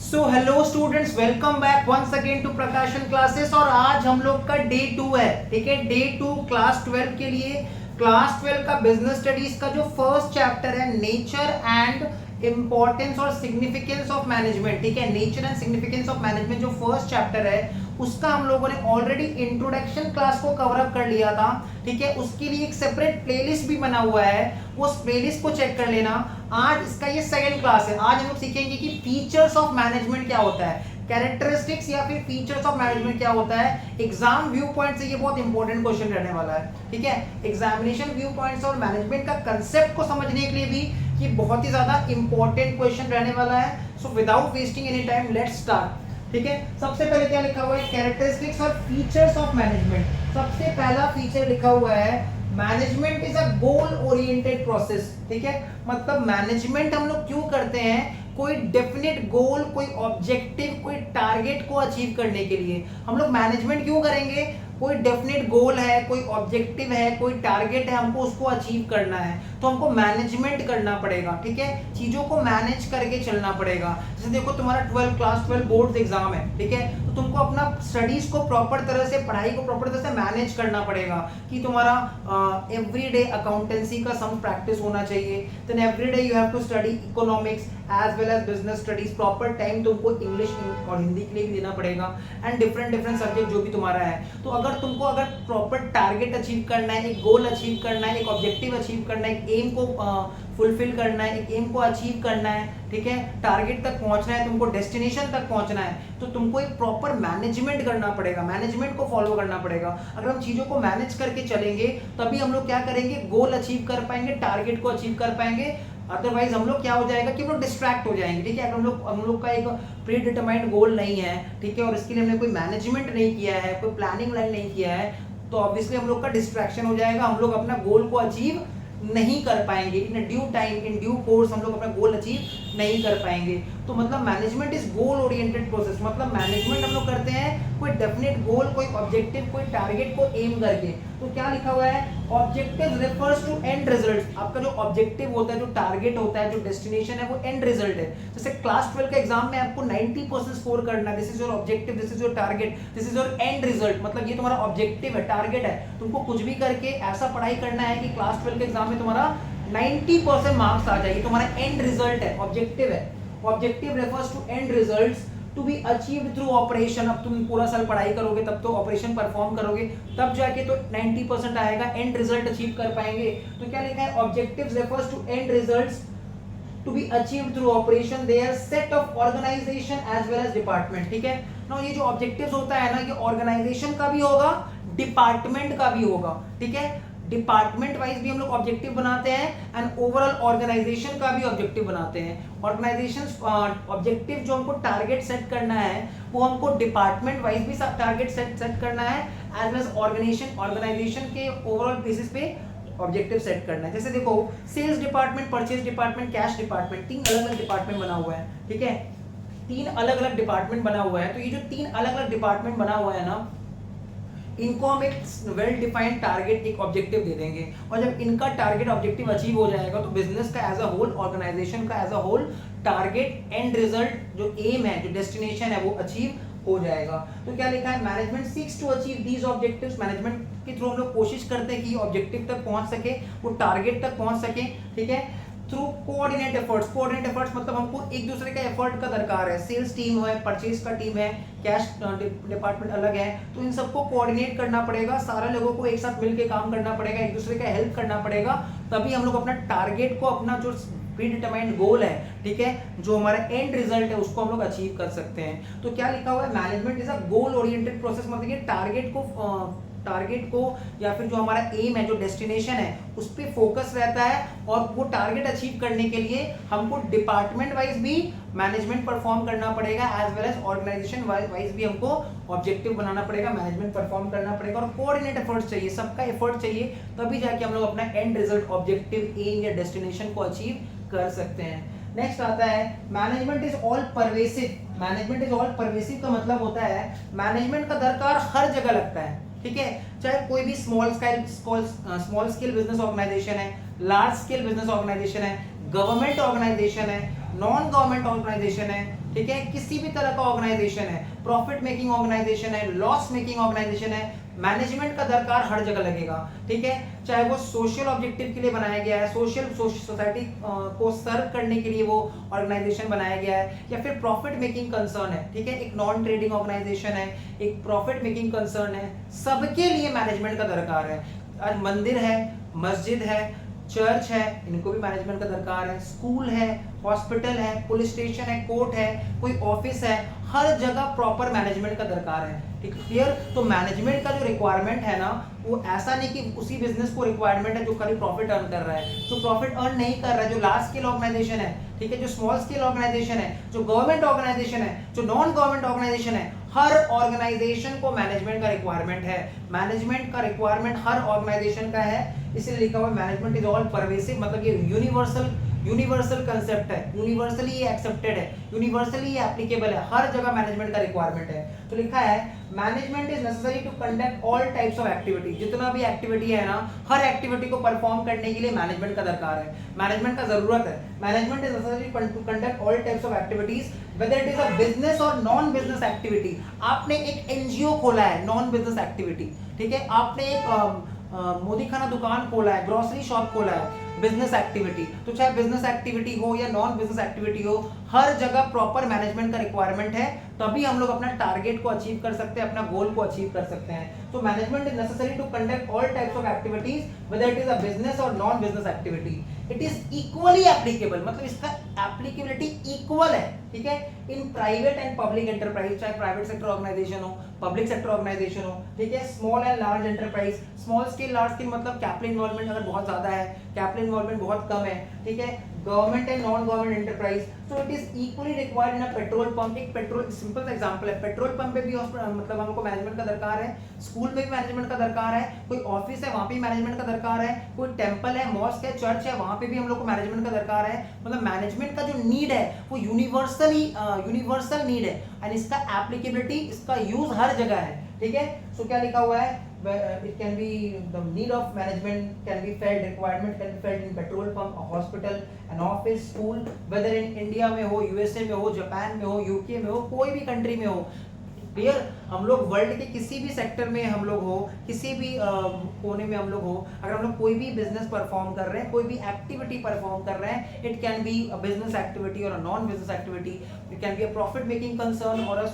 So hello students, welcome back once again to Prakashan classes. और आज हम लोग का डे 2 है, ठीक है। डे 2 क्लास 12 के लिए, क्लास 12 का बिजनेस स्टडीज का जो फर्स्ट चैप्टर है, नेचर एंड इंपॉर्टेंस और सिग्निफिकेंस ऑफ मैनेजमेंट, ठीक है। Nature and significance of management जो फर्स्ट चैप्टर है, उसका हम लोगों ने ऑलरेडी इंट्रोडक्शन क्लास को कवर अप कर लिया था, ठीक है। उसके लिए एक सेपरेट प्लेलिस्ट भी बना हुआ है, उस प्लेलिस्ट को चेक कर लेना। आज इसका ये सेकंड क्लास है। आज हम लोग सीखेंगे कि फीचर्स ऑफ मैनेजमेंट क्या होता है, कैरेक्टरिस्टिक्स या फिर फीचर्स ऑफ मैनेजमेंट क्या होता है। एग्जाम व्यू पॉइंट से ये बहुत इंपॉर्टेंट क्वेश्चन रहने वाला है, ठीक है। एग्जामिनेशन व्यू पॉइंट्स और मैनेजमेंट का कंसेप्ट को समझने के लिए भी ये बहुत ही ज्यादा इंपॉर्टेंट क्वेश्चन रहने वाला है। So without wasting any time let's start, ठीक है। सबसे पहले क्या लिखा हुआ है, कैरेक्टरिस्टिक्स और फीचर्स ऑफ मैनेजमेंट। सबसे पहला फीचर लिखा हुआ है, management is a goal oriented process, ठीक है। मतलब मैनेजमेंट हम लोग क्यों करते हैं, कोई डेफिनेट गोल, कोई ऑब्जेक्टिव, कोई टारगेट को अचीव करने के लिए हम लोग मैनेजमेंट क्यों करेंगे। कोई डेफिनेट गोल है, कोई ऑब्जेक्टिव है, कोई टारगेट है, हमको उसको अचीव करना है, तो हमको मैनेजमेंट करना पड़ेगा, ठीक है। चीजों को मैनेज करके चलना पड़ेगा। जैसे देखो, तुम्हारा 12 क्लास 12 बोर्ड एग्जाम है, ठीक है। तो तुमको अपना स्टडीज को प्रॉपर तरह से, पढ़ाई को प्रॉपर तरह से मैनेज करना पड़ेगा कि तुम्हारा एवरीडे अकाउंटेंसी का सम प्रैक्टिस होना चाहिए। Then everyday you have to study economics as well as business studies. Proper time तुमको इंग्लिश और हिंदी के लिए भी देना पड़ेगा, एंड डिफरेंट सब्जेक्ट जो भी तुम्हारा है। तो अगर तुमको प्रॉपर टारगेट अचीव करना है, एक गोल अचीव करना है, एक ऑब्जेक्टिव अचीव करना है, एक एम को फुलफिल करना है, एक एम को अचीव करना है, ठीक है, टारगेट तक पहुंचना है, तुमको डेस्टिनेशन तक पहुंचना है, तो तुमको एक प्रॉपर मैनेजमेंट करना पड़ेगा, मैनेजमेंट को फॉलो करना पड़ेगा। अगर हम चीजों को मैनेज करके चलेंगे तभी हम लोग क्या करेंगे, गोल अचीव कर पाएंगे, टारगेट को अचीव कर पाएंगे। अदरवाइज हम लोग क्या हो जाएगा कि हम लोग डिस्ट्रैक्ट हो जाएंगे, ठीक है। अगर हम लोग का एक प्री डिटरमाइंड गोल नहीं है, ठीक है, और इसके लिए हमने कोई मैनेजमेंट नहीं किया है, कोई प्लानिंग लाइन नहीं किया है, तो ऑब्वियसली हम लोग का डिस्ट्रैक्शन हो जाएगा, हम लोग अपना गोल को अचीव नहीं कर पाएंगे। In due time, in due course हम लोग अपना गोल अचीव नहीं कर पाएंगे। तो मतलब management is goal oriented process. मतलब मैनेजमेंट हम लोग करते हैं कोई डेफिनेट गोल, कोई ऑब्जेक्टिव, कोई टारगेट को एम करके। तो क्या लिखा हुआ है, objective refers to end result. आपका जो ऑब्जेक्टिव होता है, जो टारगेट होता है, जो डेस्टिनेशन है, वो एंड रिजल्ट है। जैसे क्लास 12 के एग्जाम में आपको 90% स्कोर करना है, this is your objective, this is your target, this is your and result. मतलब ये तुम्हारा ऑब्जेक्टिव है, टारगेट है। तुमको कुछ भी करके ऐसा पढ़ाई करना है कि क्लास 12 के एग्जाम में तुम्हारा 90% मार्क्स आ जाए। तुम्हारा एंड रिजल्ट है, ऑब्जेक्टिव है। Objective refers to end results to be achieved through operation. अब तुम पूरा साल पढ़ाई करोगे, तब तो ऑपरेशन परफॉर्म करोगे, तब जाके तो 90% आएगा, एंड रिजल्ट अचीव कर पाएंगे। तो क्या लिखा है, objectives refers to end results to be achieved through operation, their set of organisation as well as department, ठीक है ना। ये जो ऑब्जेक्टिव्स होता है ना, ये ऑर्गेनाइजेशन का भी होगा, डिपार्टमेंट का भी होगा, ठीक है। डिपार्टमेंट वाइज भी हम लोग ऑब्जेक्टिव बनाते हैं, एंड ओवरऑल ऑर्गेनाइजेशन का भी ऑब्जेक्टिव बनाते हैं। ऑर्गेनाइजेशन ऑब्जेक्टिव जो हमको टारगेट सेट करना है, वो हमको डिपार्टमेंट वाइज भी टारगेट सेट करना है, एज वेल एज ऑर्गेनाइजेशन के ओवरऑल बेसिस पे ऑब्जेक्टिव सेट करना है। जैसे देखो, sales department, purchase department, cash department, 3 अलग अलग डिपार्टमेंट बना हुआ है, ठीक है। 3 अलग अलग डिपार्टमेंट बना हुआ है। तो ये जो 3 अलग अलग डिपार्टमेंट बना हुआ है ना, इनको हम एक वेल डिफाइंड टारगेट, एक ऑब्जेक्टिव दे देंगे, और जब इनका टारगेट ऑब्जेक्टिव अचीव हो जाएगा, तो बिजनेस का एज अ होल, ऑर्गेनाइजेशन का as a whole target, end result, जो एम है, जो डेस्टिनेशन है, वो अचीव हो जाएगा। तो क्या लिखा है, management seeks to achieve these objectives. Management के थ्रू हम लोग कोशिश करते हैं कि ऑब्जेक्टिव तक पहुंच सके, वो टारगेट तक पहुंच सके, ठीक है, through coordinate efforts. Coordinate efforts मतलब हमको एक दूसरे का एफर्ट का दरकार है। सेल्स टीम है, परचेज का टीम है, कैश डिपार्टमेंट अलग है, तो इन सबको कोऑर्डिनेट करना पड़ेगा, सारे लोगों को एक साथ मिलकर काम करना पड़ेगा, एक दूसरे का हेल्प करना पड़ेगा, तभी हम लोग अपना टारगेट को, अपना जो प्री डिटरमाइंड गोल है, ठीक है, जो हमारा एंड रिजल्ट है, उसको हम लोग अचीव कर सकते हैं। तो क्या लिखा हुआ है, management is a goal oriented process. मतलब ये टारगेट को या फिर जो हमारा एम है, जो डेस्टिनेशन है, उस पर फोकस रहता है, और वो टारगेट अचीव करने के लिए हमको डिपार्टमेंट वाइज भी मैनेजमेंट परफॉर्म करना पड़ेगा, as well as organisation wise भी हमको ऑब्जेक्टिव बनाना पड़ेगा, मैनेजमेंट परफॉर्म करना पड़ेगा, और कोऑर्डिनेट एफर्ट्स चाहिए, सबका एफर्ट चाहिए, तभी जाके हम लोग अपना एंड रिजल्ट, ऑब्जेक्टिव, एम या डेस्टिनेशन को अचीव कर सकते हैं। नेक्स्ट आता है, management is all pervasive. Management is all pervasive का मतलब होता है, मैनेजमेंट का दरकार हर जगह लगता है, ठीक है। चाहे कोई भी स्मॉल स्केल बिजनेस ऑर्गेनाइजेशन है, लार्ज स्केल बिजनेस ऑर्गेनाइजेशन है, गवर्नमेंट ऑर्गेनाइजेशन है, नॉन गवर्नमेंट ऑर्गेनाइजेशन है, ठीक है, किसी भी तरह का ऑर्गेनाइजेशन है, प्रॉफिट मेकिंग ऑर्गेनाइजेशन है, लॉस मेकिंग ऑर्गेनाइजेशन है, मैनेजमेंट का दरकार हर जगह लगेगा, ठीक है, चाहे वो सोशल ऑब्जेक्टिव के लिए बनाया गया है, सोसाइटी को सर्व करने के लिए वो ऑर्गेनाइजेशन बनाया गया है, या फिर प्रॉफिट मेकिंग कंसर्न है, ठीक है, एक नॉन ट्रेडिंग ऑर्गेनाइजेशन है, एक प्रॉफिट मेकिंग कंसर्न है, सबके लिए मैनेजमेंट का दरकार है। आज मंदिर है, मस्जिद है, चर्च है, इनको भी मैनेजमेंट का दरकार है, स्कूल है, हॉस्पिटल है, पुलिस स्टेशन है, कोर्ट है, कोई ऑफिस है, हर जगह प्रॉपर मैनेजमेंट का दरकार है, ठीक है, क्लियर। तो मैनेजमेंट का जो रिक्वायरमेंट है ना, वो ऐसा नहीं कि उसी बिजनेस को रिक्वायरमेंट है जो खाली प्रॉफिट अर्न कर रहा है, जो प्रॉफिट अर्न नहीं कर रहा है, जो लार्ज स्केल ऑर्गेनाइजेशन है, ठीक है, जो स्मॉल स्केल ऑर्गेनाइजेशन है, जो गवर्नमेंट ऑर्गेनाइजेशन है, जो नॉन गवर्नमेंट ऑर्गेनाइजेशन है, हर ऑर्गेनाइजेशन को मैनेजमेंट का रिक्वायरमेंट है। मैनेजमेंट का रिक्वायरमेंट हर ऑर्गेनाइजेशन का है, इसलिए लिखा हुआ मैनेजमेंट इज ऑल परवेसिव, मतलब ये यूनिवर्सल कंसेप्ट है, यूनिवर्सली ये एक्सेप्टेड है, यूनिवर्सली ये एप्लीकेबल है, हर जगह मैनेजमेंट का रिक्वायरमेंट है। तो लिखा है management is necessary to conduct all types of activity, जितना भी एक्टिविटी है ना, हर एक्टिविटी को परफॉर्म करने के लिए मैनेजमेंट का दरकार है, मैनेजमेंट का जरूरत है। Management is necessary to conduct all types of activities whether it is a business और नॉन बिजनेस एक्टिविटी। आपने एक एनजीओ खोला है, नॉन बिजनेस एक्टिविटी, ठीक है, आपने एक मोदी खाना दुकान खोला है, ग्रोसरी शॉप खोला है, बिजनेस एक्टिविटी। तो चाहे बिजनेस एक्टिविटी हो या नॉन बिजनेस एक्टिविटी हो, हर जगह प्रॉपर मैनेजमेंट का रिक्वायरमेंट है, तभी हम लोग अपना टारगेट को अचीव कर सकते हैं, अपना गोल को अचीव कर सकते हैं। तो management is necessary to conduct all types of activities whether it is a business और non business activity. It is equally applicable, मतलब इसका एप्लीकेबिलिटी इक्वल है, ठीक है, in private and public enterprise, चाहे प्राइवेट सेक्टर ऑर्गेनाइजेशन हो, public sector organisation हो, ठीक है, small and large enterprise. Small scale, large scale मतलब कैपिटल इन्वॉल्वमेंट अगर बहुत ज्यादा है, कैपिटल इन्वॉल्वमेंट बहुत कम है, ठीक है, government and non government enterprise. So it is equally required in a petrol pump. एक पेट्रोल सिंपल सा एग्जांपल है, पेट्रोल पंप पे भी मतलब हमको मैनेजमेंट का दरकार है, स्कूल में भी मैनेजमेंट का दरकार है, कोई ऑफिस है वहां पे मैनेजमेंट का दरकार है, कोई टेंपल है, मॉस्क है, चर्च है, वहां पे भी हम लोग को मैनेजमेंट का दरकार है। मतलब मैनेजमेंट का जो नीड है वो यूनिवर्सल नीड है, एंड इसका एप्लीकेबिलिटी, इसका यूज हर जगह है, ठीक है। सो क्या लिखा हुआ है, it can be the need of management can be felt, requirement can be felt in petrol pump, a hospital, an office, school, whether in India में हो, USA में हो, जापान में हो, UK में हो, कोई भी कंट्री में हो, क्लियर। हम लोग वर्ल्ड के किसी भी सेक्टर में हम लोग हो, किसी भी कोने में हम लोग हो, अगर हम लोग कोई भी बिजनेस परफॉर्म कर रहे हैं, कोई भी एक्टिविटी परफॉर्म कर रहे हैं, it can be a business activity और a non business activity, it can be a profit making concern और a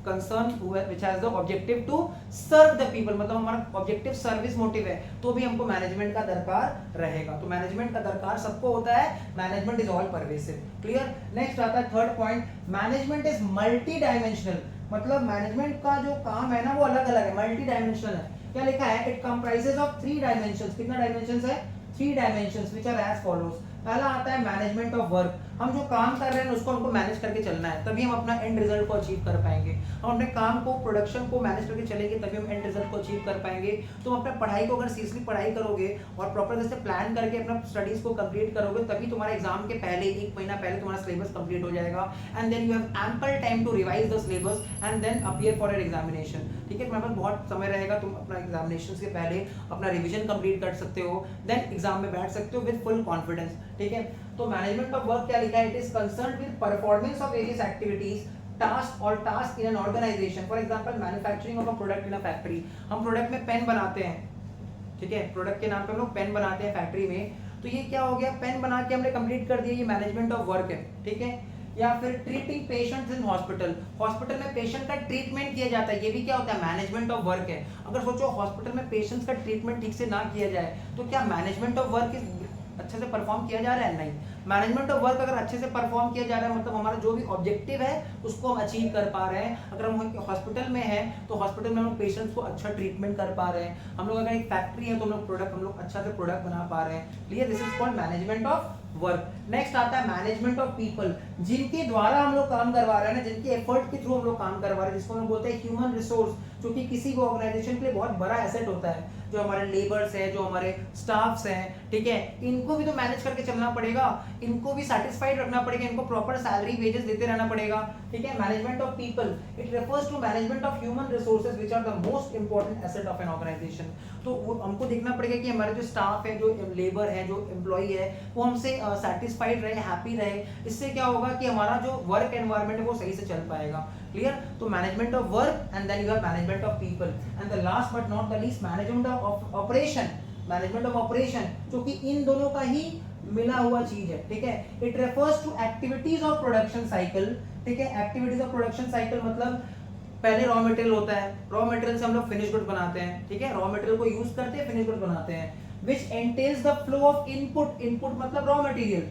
concern which has the objective to serve the people, मतलब हमारा ऑब्जेक्टिव सर्विस मोटिव है, तो भी हमको मैनेजमेंट का दरकार रहेगा। तो मैनेजमेंट का दरकार सबको होता है, management is all pervasive, clear. Next आता है third point, management is multi dimensional, मतलब मैनेजमेंट का जो काम है ना वो अलग अलग है, मल्टी डायमेंशनल है। क्या लिखा है, इट कंप्राइजेस ऑफ 3 डायमेंशंस। कितना डायमेंशंस है, 3 dimensions which are as follows. पहला आता है मैनेजमेंट ऑफ वर्क, हम जो काम कर रहे हैं उसको हमको मैनेज करके चलना है, तभी हम अपना एंड रिजल्ट को अचीव कर पाएंगे। हम अपने काम को, प्रोडक्शन को मैनेज करके चलेंगे, तभी हम एंड रिजल्ट को अचीव कर पाएंगे। तुम अपने पढ़ाई को अगर सीरियसली पढ़ाई करोगे और प्रॉपर जैसे प्लान करके अपना स्टडीज को कंप्लीट करोगे, तभी तुम्हारे एग्जाम के पहले 1 महीना पहले तुम्हारा सिलेबस कंप्लीट हो जाएगा, and then you have ample time to revise the syllabus and then appear for your examination, ठीक है। तुम्हारे पास बहुत समय रहेगा, तुम अपना एग्जामिनेशन से पहले अपना रिविजन कंप्लीट कर सकते हो, देन एग्जाम में बैठ सकते हो विद फुल कॉन्फिडेंस, ठीक है। तो मैनेजमेंट ऑफ वर्क क्या लिखा है, it is concerned with performance of various activities, task in an organisation. For example manufacturing of a product in a factory, हम प्रोडक्ट में पेन बनाते हैं, ठीक है, प्रोडक्ट के नाम पे हम लोग पेन बनाते हैं फैक्ट्री में, तो ये क्या हो गया, पेन बना के हमने कंप्लीट कर दिया, ये मैनेजमेंट ऑफ वर्क है, ठीक है। या फिर treating patients in hospital, hospital में पेशेंट का ट्रीटमेंट किया जाता है, ये भी क्या होता है, मैनेजमेंट ऑफ वर्क है। अगर सोचो हॉस्पिटल में पेशेंट्स का ट्रीटमेंट ठीक से ना किया जाए, तो क्या मैनेजमेंट ऑफ वर्क अच्छे से परफॉर्म किया जा रहा है, नहीं। मैनेजमेंट ऑफ वर्क अगर अच्छे से परफॉर्म किया जा रहा है, मतलब हमारा जो भी ऑब्जेक्टिव है उसको हम अचीव कर पा रहे हैं। अगर हम हॉस्पिटल में हैं तो हॉस्पिटल में हम पेशेंट्स को अच्छा ट्रीटमेंट कर पा रहे हैं। हम लोग अगर एक फैक्ट्री है तो हम लोग अच्छा से प्रोडक्ट बना पा रहे हैं, clear. This is called management of work. Next आता है मैनेजमेंट ऑफ पीपल, जिनके द्वारा हम लोग काम करवा रहे हैं ना, जिनके एफर्ट के थ्रू हम लोग काम करवा रहे हैं, जिसको हम बोलते हैं ह्यूमन रिसोर्स। जो कि किसी भी ऑर्गेनाइजेशन के लिए बहुत बड़ा एसेट होता है। जो हमारे लेबर्स है, जो हमारे स्टाफ्स हैं, ठीक है, इनको भी तो मैनेज करके चलना पड़ेगा, इनको भी सेटिस्फाइड रखना पड़ेगा, इनको प्रॉपर सैलरी वेजेस देते रहना पड़ेगा, ठीक है। Management of people, it refers to management of human resources which are the most important asset of an organisation. तो हमको देखना पड़ेगा कि हमारे जो स्टाफ है, जो लेबर है, जो एम्प्लॉई है, वो हमसे सेटिस्फाइड रहे, हैप्पी रहे। इससे क्या होगा कि हमारा जो वर्क एनवायरनमेंट है वो सही से चल पाएगा। क्लियर? तो management of work and then you have management of people and the last but not the least management of operation. Management of operation जो कि इन दोनों का ही मिला हुआ चीज है, ठीक है। It refers to activities of production cycle, ठीक है। एक्टिविटीज ऑफ प्रोडक्शन साइकिल मतलब पहले रॉ मटेरियल होता है, रॉ मटेरियल से हम लोग फिनिश गुड बनाते हैं, ठीक है। रॉ मटेरियल को यूज करते हैं, फिनिश गुड बनाते हैं। Which entails the flow of input, input मतलब raw material,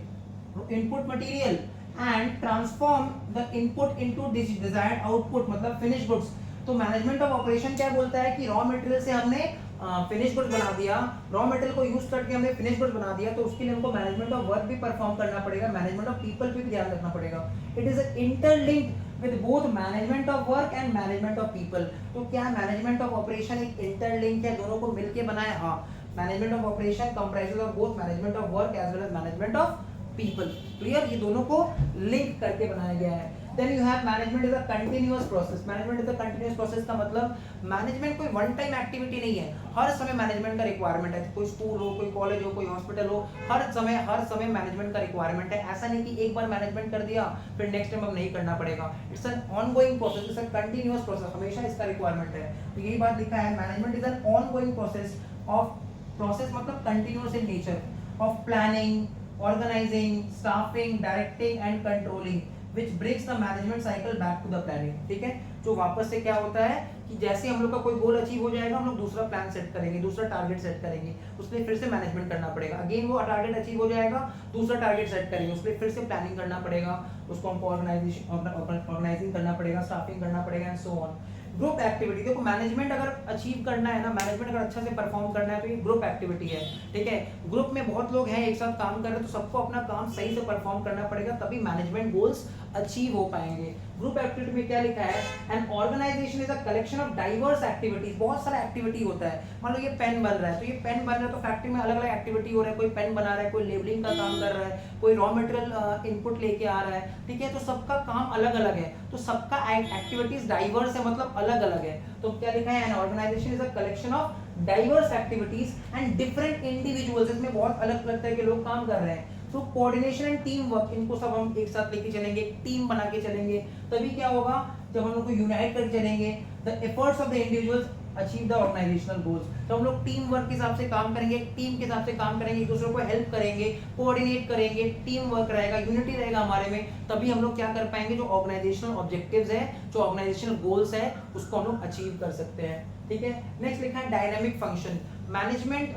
input material, and transform the input into desired output मतलब फिनिश गुड्स। तो मैनेजमेंट ऑफ ऑपरेशन क्या बोलता है कि रॉ मटेरियल से हमने फिनिश गुड बना दिया, रॉ मटेरियल को यूज करके हमने फिनिश गुड बना दिया, तो उसके लिए हमको मैनेजमेंट ऑफ वर्क भी परफॉर्म करना पड़ेगा, मैनेजमेंट ऑफ पीपल पे भी ध्यान रखना पड़ेगा। It is interlinked with both management of work and management of people. तो क्या मैनेजमेंट ऑफ ऑपरेशन एक इंटरलिंक है, दोनों को मिलके बनाया? हाँ। Management of operation comprises of both management of work as well as management of people. Clear? ये दोनों को लिंक करके बनाया गया है। Then you have management is a continuous process. Management is a continuous process का मतलब मैनेजमेंट कोई वन टाइम एक्टिविटी नहीं है, हर समय मैनेजमेंट का रिक्वायरमेंट है। कोई स्कूल हो, कोई कॉलेज हो, कोई हॉस्पिटल हो, हर समय मैनेजमेंट का रिक्वायरमेंट है। ऐसा नहीं कि एक बार मैनेजमेंट कर दिया फिर नेक्स्ट टाइम अब नहीं करना पड़ेगा। It's an ongoing process, it's a continuous process, हमेशा इसका रिक्वायरमेंट है। तो यही बात लिखा है, management is an ongoing process of, process मतलब continuous in nature, of planning, organising, staffing, directing and controlling which brings the management cycle back to the planning। ठीक है, जो वापस से क्या होता है कि जैसे हम लोग का कोई गोल अचीव हो जाएगा, हम लोग दूसरा प्लान सेट करेंगे, दूसरा टारगेट सेट करेंगे, उसके फिर से मैनेजमेंट करना पड़ेगा। अगेन वो टारगेट अचीव हो जाएगा, दूसरा टारगेट सेट करेंगे, उसके फिर से प्लानिंग करना पड़ेगा, उसको हमको ऑर्गेनाइजिंग करना पड़ेगा, स्टाफिंग करना पड़ेगा and so on. Group activity, देखो मैनेजमेंट अगर अचीव करना है ना, मैनेजमेंट अगर अच्छा से परफॉर्म करना है तो ये ग्रुप एक्टिविटी है, ठीक है। ग्रुप में बहुत लोग हैं, एक साथ काम कर रहे हैं, तो सबको अपना काम सही से परफॉर्म करना पड़ेगा, तभी मैनेजमेंट गोल्स अचीव हो पाएंगे। ग्रुप एक्टिविटी में क्या लिखा है? An organisation is a collection of diverse activities. बहुत सारा एक्टिविटी होता है, मान लो ये पेन बन रहा है, तो ये पेन बन रहा है तो फैक्ट्री में अलग अलग एक्टिविटी हो रहा है, कोई पेन बना रहा है, कोई लेबलिंग का काम कर रहा है, कोई रॉ मटेरियल इनपुट लेके आ रहा है, ठीक है। तो सबका काम अलग अलग है, तो सबका एक्टिविटीज डाइवर्स है, मतलब अलग अलग है। तो क्या लिखा है? An organisation is a collection of diverse activities and different individuals, इसमें बहुत अलग अलग तरह के लोग काम कर रहे हैं। तो कोऑर्डिनेशन एंड टीम वर्क, इनको सब हम एक साथ लेके चलेंगे, टीम बना के चलेंगे, तभी क्या होगा, जब हम लोग को यूनाइट करके चलेंगे, the efforts of the individuals achieve the organisational goals. तो हम लोग टीम वर्क के हिसाब से काम करेंगे, टीम के हिसाब से काम करेंगे, एक दूसरे को हेल्प करेंगे, कोऑर्डिनेट करेंगे, टीम वर्क रहेगा, यूनिटी रहेगा हमारे में, तभी हम लोग क्या कर पाएंगे, जो ऑर्गेनाइजेशनल ऑब्जेक्टिव्स है, जो ऑर्गेनाइजेशनल गोल्स है, उसको हम लोग अचीव कर सकते हैं, ठीक है। नेक्स्ट लिखा है डायनामिक फंक्शन। मैनेजमेंट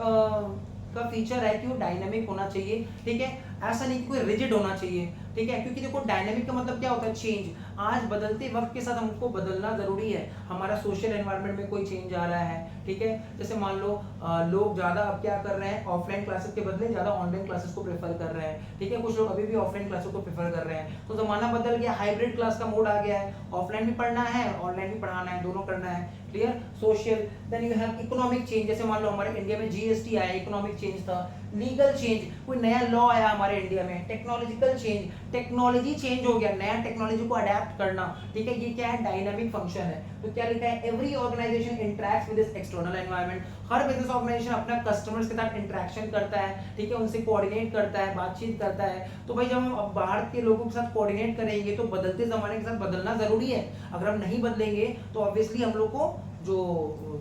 का फीचर है कि वो डायनामिक होना चाहिए, ठीक है। ऐसा नहीं कि कोई रिजिड होना चाहिए, ठीक है, क्योंकि देखो डायनामिक का मतलब क्या होता है? चेंज। आज बदलते वक्त के साथ हमको बदलना जरूरी है। हमारा सोशल एनवायरनमेंट में कोई चेंज आ रहा है, ठीक है। जैसे मान लो लोग ज्यादा अब क्या कर रहे हैं, ऑफलाइन क्लासेस के बदले ज्यादा ऑनलाइन क्लासेस को प्रेफर कर रहे हैं, ठीक है। कुछ लोग अभी भी ऑफलाइन क्लासेस को प्रेफर कर रहे हैं, तो जमाना बदल गया, हाइब्रिड क्लास का मोड आ गया है, ऑफलाइन भी पढ़ना है, ऑनलाइन भी पढ़ाना है, दोनों करना है, clear. Social, then you have economic change, जैसे मान लो हमारे इंडिया में जीएसटी आया, इकोनॉमिक चेंज था। लीगल चेंज, कोई नया लॉ आया हमारे इंडिया में। टेक्नोलॉजिकल चेंज, टेक्नोलॉजी चेंज हो गया, नया टेक्नोलॉजी को अडेप्ट करना, ठीक है। ये क्या है? डायनामिक फंक्शन है। तो क्या लिखा है? Every organisation interacts with this external environment. हर बिजनेस ऑर्गेनाइजेशन अपना कस्टमर्स के साथ इंटरेक्शन करता है, ठीक है, उनसे कोऑर्डिनेट करता है, बातचीत करता है। तो भाई जब हम बाहर के लोगों के साथ कोऑर्डिनेट करेंगे तो बदलते जमाने के साथ बदलना जरूरी है। अगर हम नहीं बदलेंगे तो ऑब्वियसली हम लोग को जो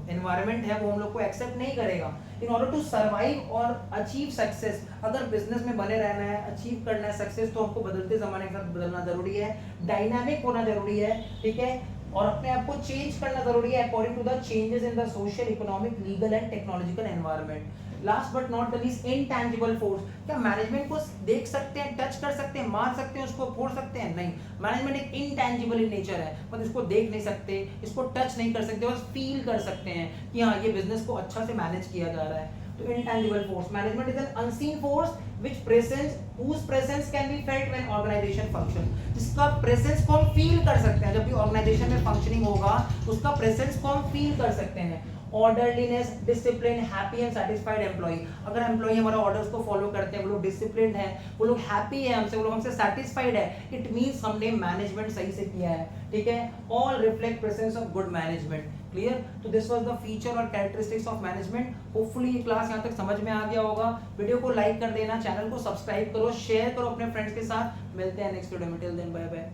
एनवायरनमेंट है वो हम लोग को एक्सेप्ट नहीं करेगा। इन ऑर्डर टू सर्वाइव और अचीव सक्सेस, अगर बिजनेस में बने रहना है, अचीव करना है सक्सेस, तो हमको बदलते जमाने के साथ बदलना जरूरी है, डायनामिक होना जरूरी है, ठीक है, और अपने आप को चेंज करना जरूरी है according to the changes in the social, economic, legal and technological environment. Last but not the least, intangible force. क्या मैनेजमेंट को देख सकते हैं, टच कर सकते हैं, मार सकते हैं, उसको फोड़ सकते हैं? नहीं, मैनेजमेंट एक इनटैंजिबल इन नेचर है, मतलब इसको देख नहीं सकते, इसको टच नहीं कर सकते, बस फील कर सकते हैं कि हाँ ये बिजनेस को अच्छा से मैनेज किया जा रहा है। तो intangible force, management is an unseen force which presence whose presence can be felt when organization function, जिसका प्रेजेंस को हम फील कर सकते हैं जब भी ऑर्गेनाइजेशन में फंक्शनिंग होगा, उसका प्रेजेंस को हम फील कर सकते हैं। Orderliness, discipline, happy and satisfied employee, अगर एम्प्लॉय हमारा ऑर्डर्स को फॉलो करते हैं, वो लोग डिसिप्लिन्ड है, वो लोग हैप्पी है हमसे, वो लोग हमसे सेटिस्फाइड है, इट मींस हमने मैनेजमेंट सही से किया है, ठीक है। All reflect presence of good management, clear. तो दिस वाज द फीचर और कैरेक्टरिस्टिक्स ऑफ मैनेजमेंट। होपफुली ये क्लास यहाँ तक समझ में आ गया होगा। वीडियो को लाइक कर देना, चैनल को सब्सक्राइब करो, शेयर करो अपने फ्रेंड्स के साथ। मिलते हैं नेक्स्ट वीडियो में, टिल देन बाय बाय।